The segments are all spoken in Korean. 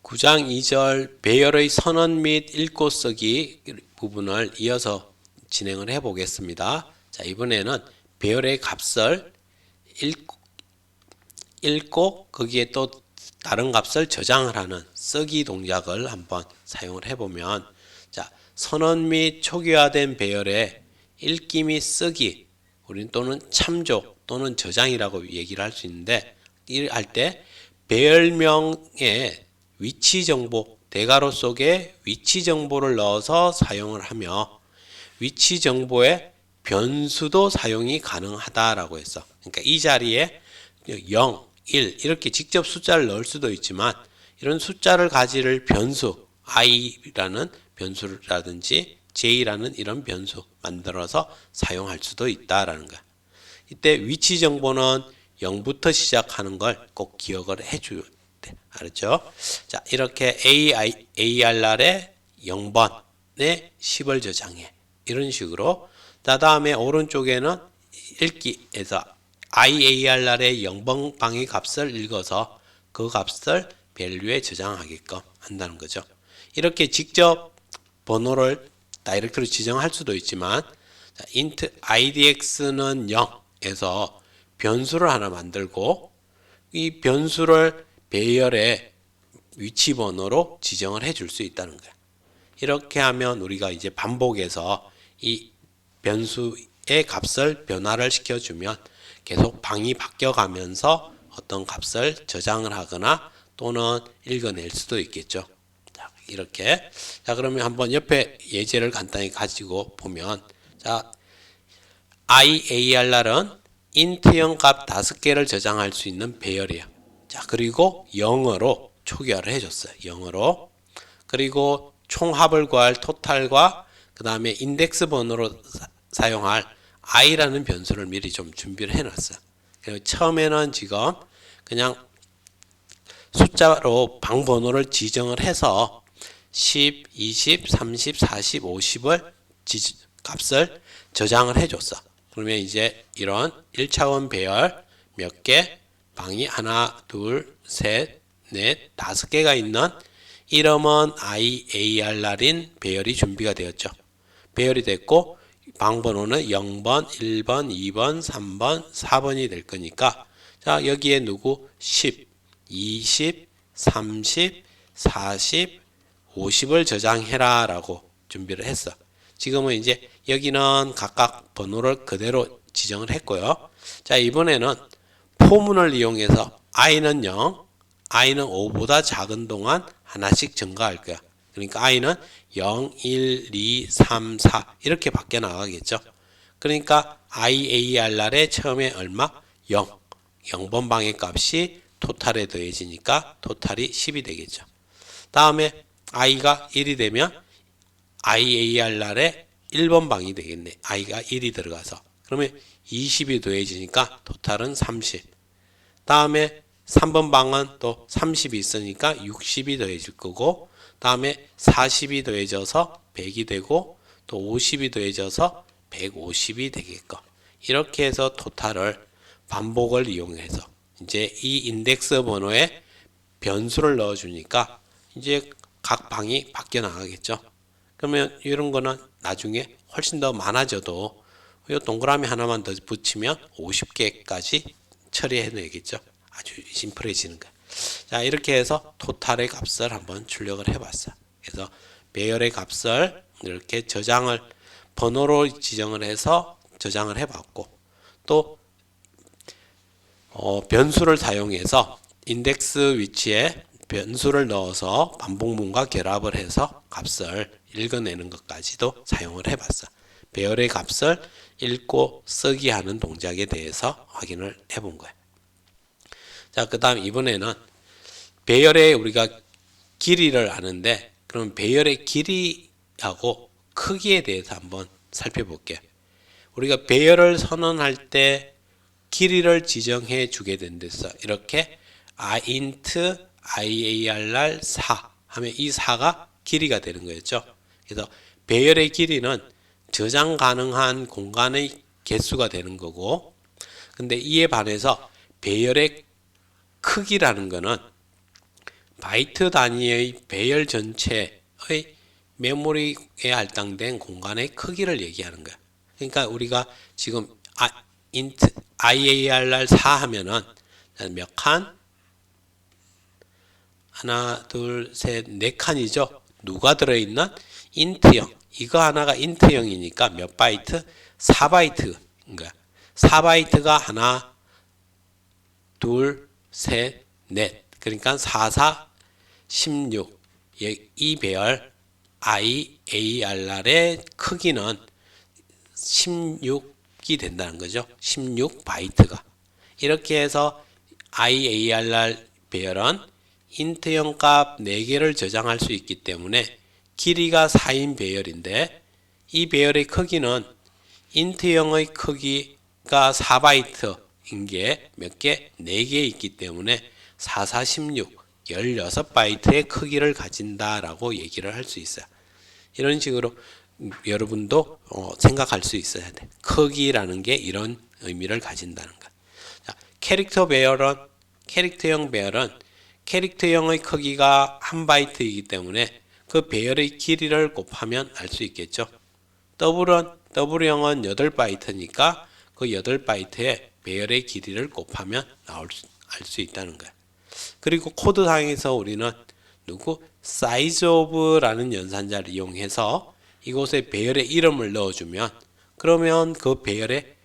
9장 2절 배열의 선언 및 읽고 쓰기 부분을 이어서 진행을 해 보겠습니다. 자, 이번에는 배열의 값을 읽고 거기에 또 다른 값을 저장을 하는 쓰기 동작을 한번 사용을 해보면, 자, 선언 및 초기화된 배열의 읽기 및 쓰기, 우리는 또는 참조 또는 저장이라고 얘기를 할 수 있는데, 이 할 때 배열명에 위치 정보, 대괄호 속에 위치 정보를 넣어서 사용을 하며 위치 정보에 변수도 사용이 가능하다라고 했어. 그러니까 이 자리에 0, 1 이렇게 직접 숫자를 넣을 수도 있지만, 이런 숫자를 가질 변수 i라는 변수라든지 j라는 이런 변수 만들어서 사용할 수도 있다라는 거야. 이때 위치 정보는 0부터 시작하는 걸 꼭 기억을 해줘야 돼. 알았죠? 자, 이렇게 ARR에 0번에 10을 저장해. 이런 식으로. 자, 다음에 오른쪽에는 읽기에서 IARR의 0번 방의 값을 읽어서 그 값을 밸류에 저장하게끔 한다는 거죠. 이렇게 직접 번호를 다이렉트로 지정할 수도 있지만, 자, int idx는 0에서 변수를 하나 만들고 이 변수를 배열의 위치 번호로 지정을 해줄 수 있다는 거야. 이렇게 하면 우리가 이제 반복해서 이 변수의 값을 변화를 시켜주면 계속 방이 바뀌어가면서 어떤 값을 저장을 하거나 또는 읽어낼 수도 있겠죠. 자, 이렇게. 자, 그러면 한번 옆에 예제를 간단히 가지고 보면, 자, IARR은 int형 값 5개를 저장할 수 있는 배열이에요. 자, 그리고 영어로 초기화를 해줬어요. 영어로. 그리고 총합을 구할 토탈과 그 다음에 인덱스 번호로 사용할 i라는 변수를 미리 좀 준비를 해놨어요. 그리고 처음에는 지금 그냥 숫자로 방 번호를 지정을 해서 10, 20, 30, 40, 50을 값을 저장을 해줬어. 그러면 이제 이런 1차원 배열 몇 개, 방이 하나, 둘, 셋, 넷, 5개가 있는 이름은 IARR인 배열이 준비가 되었죠. 배열이 됐고 방 번호는 0번, 1번, 2번, 3번, 4번이 될 거니까, 자, 여기에 누구 10, 20, 30, 40, 50을 저장해라 라고 준비를 했어. 지금은 이제 여기는 각각 번호를 그대로 지정을 했고요. 자, 이번에는 포문을 이용해서 i는 0, i는 5보다 작은 동안 하나씩 증가할 거야. 그러니까 i는 0, 1, 2, 3, 4 이렇게 바뀌어 나가겠죠. 그러니까 IARR의 처음에 얼마? 0. 0번 방의 값이 토탈에 더해지니까 토탈이 10이 되겠죠. 다음에 i가 1이 되면 IARR의 1번 방이 되겠네. i가 1이 들어가서. 그러면 20이 더해지니까 토탈은 30. 다음에 3번 방은 또 30이 있으니까 60이 더해질 거고, 다음에 40이 더해져서 100이 되고, 또 50이 더해져서 150이 되겠고, 이렇게 해서 토탈을 반복을 이용해서 이제 이 인덱스 번호에 변수를 넣어주니까 이제 각 방이 바뀌어 나가겠죠. 그러면 이런 거는 나중에 훨씬 더 많아져도 이 동그라미 하나만 더 붙이면 50개까지 처리해내겠죠. 아주 심플해지는 거예요. 자, 이렇게 해서 토탈의 값을 한번 출력을 해봤어요. 그래서 배열의 값을 이렇게 저장을 번호로 지정을 해서 저장을 해봤고, 또 변수를 사용해서 인덱스 위치에 변수를 넣어서 반복문과 결합을 해서 값을 읽어내는 것까지도 사용을 해봤어. 배열의 값을 읽고 쓰기 하는 동작에 대해서 확인을 해본 거예요. 자, 그 다음 이번에는 배열의 우리가 길이를 아는데, 그럼 배열의 길이하고 크기에 대해서 한번 살펴볼게요. 우리가 배열을 선언할 때 길이를 지정해 주게 된 데서 이렇게 int IARR 4 하면 이 4가 길이가 되는 거였죠. 그래서 배열의 길이는 저장 가능한 공간의 개수가 되는 거고, 근데 이에 반해서 배열의 크기라는 거는 바이트 단위의 배열 전체의 메모리에 할당된 공간의 크기를 얘기하는 거야. 그러니까 우리가 지금 int IARR 4 하면은 몇 칸? 하나, 둘, 셋, 네 칸이죠. 누가 들어있는? 인트형. 이거 하나가 인트형이니까 몇 바이트? 4바이트인 거야. 4바이트가 하나, 둘, 셋, 넷. 그러니까 4, 4, 16. 이 배열 IARR의 크기는 16이 된다는 거죠. 16바이트가. 이렇게 해서 IARR 배열은 인트형 값 4개를 저장할 수 있기 때문에 길이가 4인 배열인데 이 배열의 크기는 인트형의 크기가 4바이트인 게 몇 개? 4개 있기 때문에 4, 4, 16, 16바이트의 크기를 가진다라고 얘기를 할 수 있어요. 이런 식으로 여러분도 생각할 수 있어야 돼. 크기라는 게 이런 의미를 가진다는 거. 자, 캐릭터형 배열은 캐릭터형의 크기가 1바이트이기 때문에 그 배열의 길이를 곱하면 알 수 있겠죠. W형은 8바이트니까 그 8바이트의 배열의 길이를 곱하면 알 수 있다는 거야. 그리고 코드상에서 우리는 size of라는 연산자를 이용해서 이곳에 배열의 이름을 넣어주면 그러면 그 배열의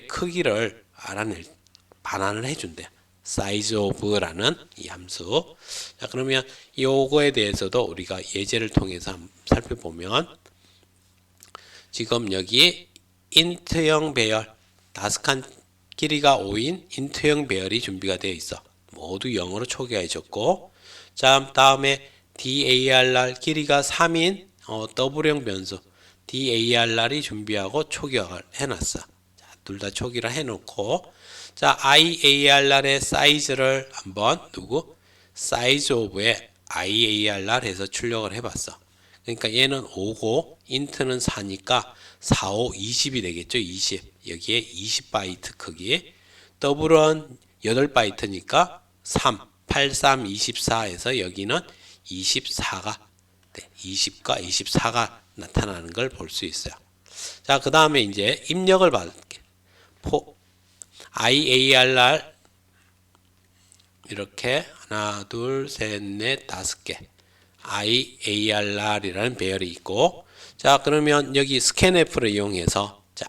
크기를 반환을 해준대요. size of라는 이 함수. 자, 그러면 요거에 대해서도 우리가 예제를 통해서 한번 살펴보면 지금 여기 int형 배열 5칸 길이가 5인 int형 배열이 준비가 되어 있어. 모두 0으로 초기화해줬고, 자, 다음에 DARR 길이가 3인 W형 변수 DARR이 준비하고 초기화를 해놨어. 둘 다 초기화 해놓고, 자, IARR의 사이즈를 한번 size of에 IARR 해서 출력을 해봤어. 그러니까 얘는 5고 int는 4니까 4, 5, 20이 되겠죠. 20. 여기에 20바이트 크기. W는 8바이트니까 3, 8, 3, 24에서 여기는 24가 20과 24가 나타나는 걸 볼 수 있어요. 자, 그 다음에 이제 입력을 받을게. IARR 이렇게 하나, 둘, 셋, 넷, 5개 IARR이라는 배열이 있고, 자, 그러면 여기 스캔F를 이용해서 자,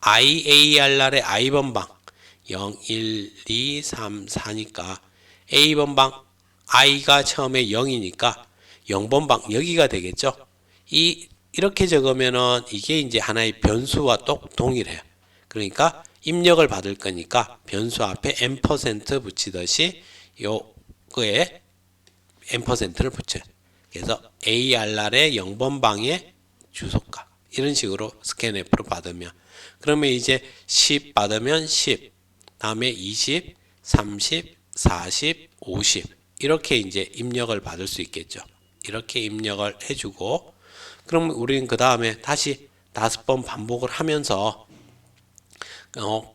IARR의 I번방 0, 1, 2, 3, 4니까 A번방 I가 처음에 0이니까 0번방 여기가 되겠죠. 이렇게 적으면은 이게 이제 하나의 변수와 동일해요. 그러니까 입력을 받을 거니까 변수 앞에 %, 붙이듯이 요거에 %를 붙여요. 그래서 ARR의 0번방의 주소값 이런 식으로 스캔F로 받으면, 그러면 이제 10 받으면 10, 다음에 20, 30, 40, 50 이렇게 이제 입력을 받을 수 있겠죠. 이렇게 입력을 해주고, 그럼 우리는 그 다음에 다시 5번 반복을 하면서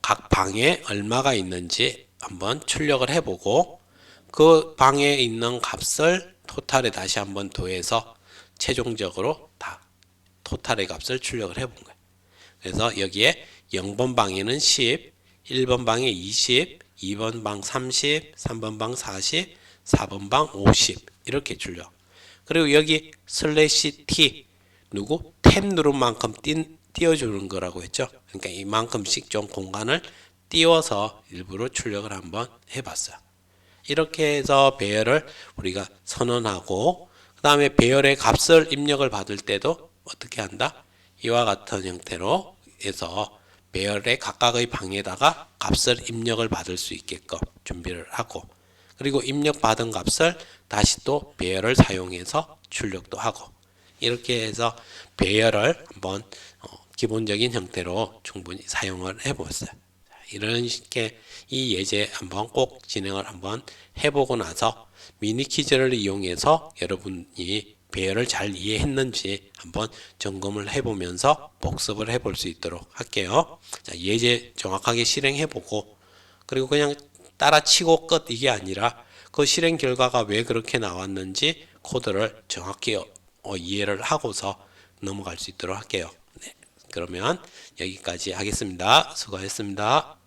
각 방에 얼마가 있는지 한번 출력을 해보고 그 방에 있는 값을 토탈에 다시 한번 더해서 최종적으로 다 토탈의 값을 출력을 해본 거예요. 그래서 여기에 0번 방에는 10, 1번 방에 20, 2번 방 30, 3번 방 40, 4번 방 50 이렇게 출력. 그리고 여기 /t 탭 누른 만큼 띄워주는 거라고 했죠. 그러니까 이만큼씩 좀 공간을 띄워서 일부러 출력을 한번 해봤어요. 이렇게 해서 배열을 우리가 선언하고, 그 다음에 배열의 값을 입력을 받을 때도 어떻게 한다? 이와 같은 형태로 해서 배열의 각각의 방에다가 값을 입력을 받을 수 있게끔 준비를 하고, 그리고 입력받은 값을 다시 또 배열을 사용해서 출력도 하고, 이렇게 해서 배열을 한번 기본적인 형태로 충분히 사용을 해보았어요. 이런 식의 이 예제 한번 꼭 진행을 한번 해보고 나서 미니 퀴즈를 이용해서 여러분이 배열을 잘 이해했는지 한번 점검을 해보면서 복습을 해볼 수 있도록 할게요. 자, 예제 정확하게 실행해보고, 그리고 그냥 따라치고 끝 이게 아니라 그 실행 결과가 왜 그렇게 나왔는지 코드를 정확히 이해를 하고서 넘어갈 수 있도록 할게요. 네, 그러면 여기까지 하겠습니다. 수고하셨습니다.